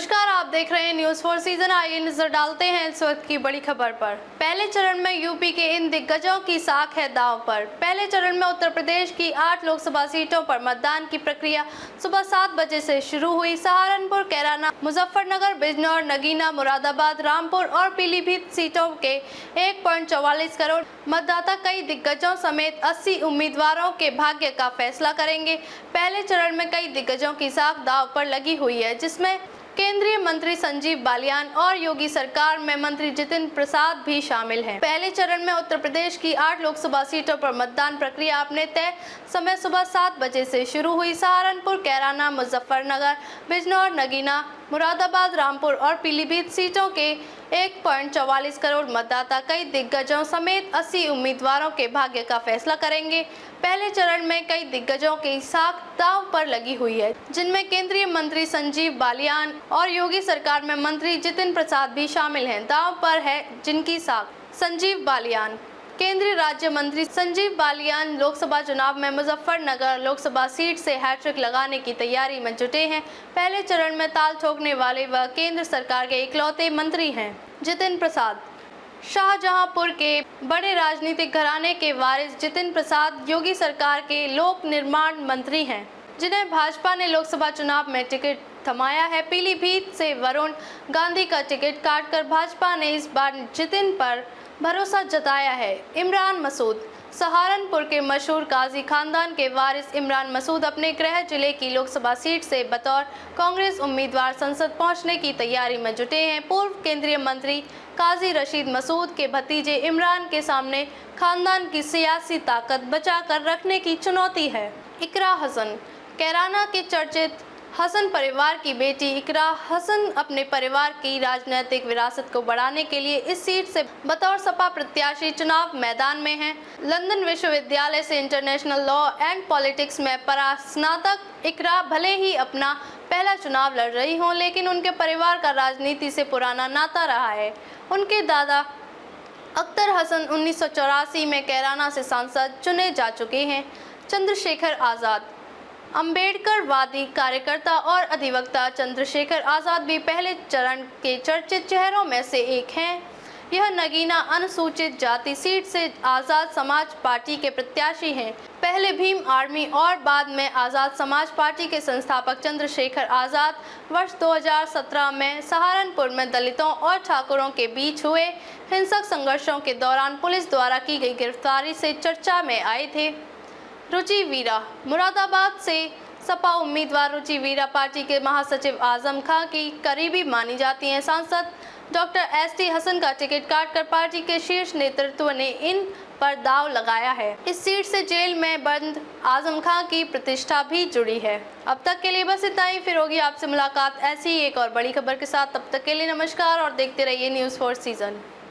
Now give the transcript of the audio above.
नमस्कार, आप देख रहे हैं न्यूज़ 4 सीजन। आइए नजर डालते हैं इस वक्त की बड़ी खबर पर। पहले चरण में यूपी के इन दिग्गजों की साख है दांव पर। पहले चरण में उत्तर प्रदेश की 8 लोकसभा सीटों पर मतदान की प्रक्रिया सुबह 7 बजे से शुरू हुई। सहारनपुर, कैराना, मुजफ्फरनगर, बिजनौर, नगीना, मुरादाबाद, रामपुर और पीलीभीत सीटों के 1.44 करोड़ मतदाता कई दिग्गजों समेत 80 उम्मीदवारों के भाग्य का फैसला करेंगे। पहले चरण में कई दिग्गजों की साख दांव पर लगी हुई है, जिसमें केंद्रीय मंत्री संजीव बालियान और योगी सरकार में मंत्री जितिन प्रसाद भी शामिल हैं। पहले चरण में उत्तर प्रदेश की 8 लोकसभा सीटों पर मतदान प्रक्रिया अपने तय समय सुबह 7 बजे से शुरू हुई। सहारनपुर, कैराना, मुजफ्फरनगर, बिजनौर, नगीना, मुरादाबाद, रामपुर और पीलीभीत सीटों के 1.44 करोड़ मतदाता कई दिग्गजों समेत 80 उम्मीदवारों के भाग्य का फैसला करेंगे। पहले चरण में कई दिग्गजों की साख दांव पर लगी हुई है, जिनमें केंद्रीय मंत्री संजीव बालियान और योगी सरकार में मंत्री जितिन प्रसाद भी शामिल हैं। दांव पर है जिनकी साख। संजीव बालियान। केंद्रीय राज्य मंत्री संजीव बालियान लोकसभा चुनाव में मुजफ्फरनगर लोकसभा सीट से हैट्रिक लगाने की तैयारी में जुटे हैं। पहले चरण में ताल ठोकने वाले वह केंद्र सरकार के इकलौते मंत्री हैं। जितिन प्रसाद। शाहजहांपुर के बड़े राजनीतिक घराने के वारिस जितिन प्रसाद योगी सरकार के लोक निर्माण मंत्री हैं, जिन्हें भाजपा ने लोकसभा चुनाव में टिकट थमाया है। पीलीभीत से वरुण गांधी का टिकट काटकर भाजपा ने इस बार जितिन पर भरोसा जताया है। इमरान मसूद। सहारनपुर के मशहूर काजी खानदान के वारिस इमरान मसूद अपने गृह जिले की लोकसभा सीट से बतौर कांग्रेस उम्मीदवार संसद पहुंचने की तैयारी में जुटे हैं। पूर्व केंद्रीय मंत्री काजी रशीद मसूद के भतीजे इमरान के सामने खानदान की सियासी ताकत बचाकर रखने की चुनौती है। इकरा हसन। कैराना के चर्चित हसन परिवार की बेटी इकरा हसन अपने परिवार की राजनीतिक विरासत को बढ़ाने के लिए इस सीट से बतौर सपा प्रत्याशी चुनाव मैदान में हैं। लंदन विश्वविद्यालय से इंटरनेशनल लॉ एंड पॉलिटिक्स में परास्नातक इकरा भले ही अपना पहला चुनाव लड़ रही हों, लेकिन उनके परिवार का राजनीति से पुराना नाता रहा है। उनके दादा अख्तर हसन 1984 में कैराना से सांसद चुने जा चुके हैं। चंद्रशेखर आज़ाद। अम्बेडकरवादी कार्यकर्ता और अधिवक्ता चंद्रशेखर आज़ाद भी पहले चरण के चर्चित चेहरों में से एक हैं। यह नगीना अनुसूचित जाति सीट से आज़ाद समाज पार्टी के प्रत्याशी हैं। पहले भीम आर्मी और बाद में आज़ाद समाज पार्टी के संस्थापक चंद्रशेखर आज़ाद वर्ष 2017 में सहारनपुर में दलितों और ठाकुरों के बीच हुए हिंसक संघर्षों के दौरान पुलिस द्वारा की गई गिरफ्तारी से चर्चा में आए थे। रुचि वीरा। मुरादाबाद से सपा उम्मीदवार रुचि वीरा पार्टी के महासचिव आजम खां की करीबी मानी जाती हैं। सांसद डॉक्टर एसटी हसन का टिकट काटकर पार्टी के शीर्ष नेतृत्व ने इन पर दांव लगाया है। इस सीट से जेल में बंद आजम खां की प्रतिष्ठा भी जुड़ी है। अब तक के लिए बस इतना ही। फिर होगी आपसे मुलाकात ऐसी ही एक और बड़ी खबर के साथ। तब तक के लिए नमस्कार और देखते रहिए न्यूज़ 4 सीजन।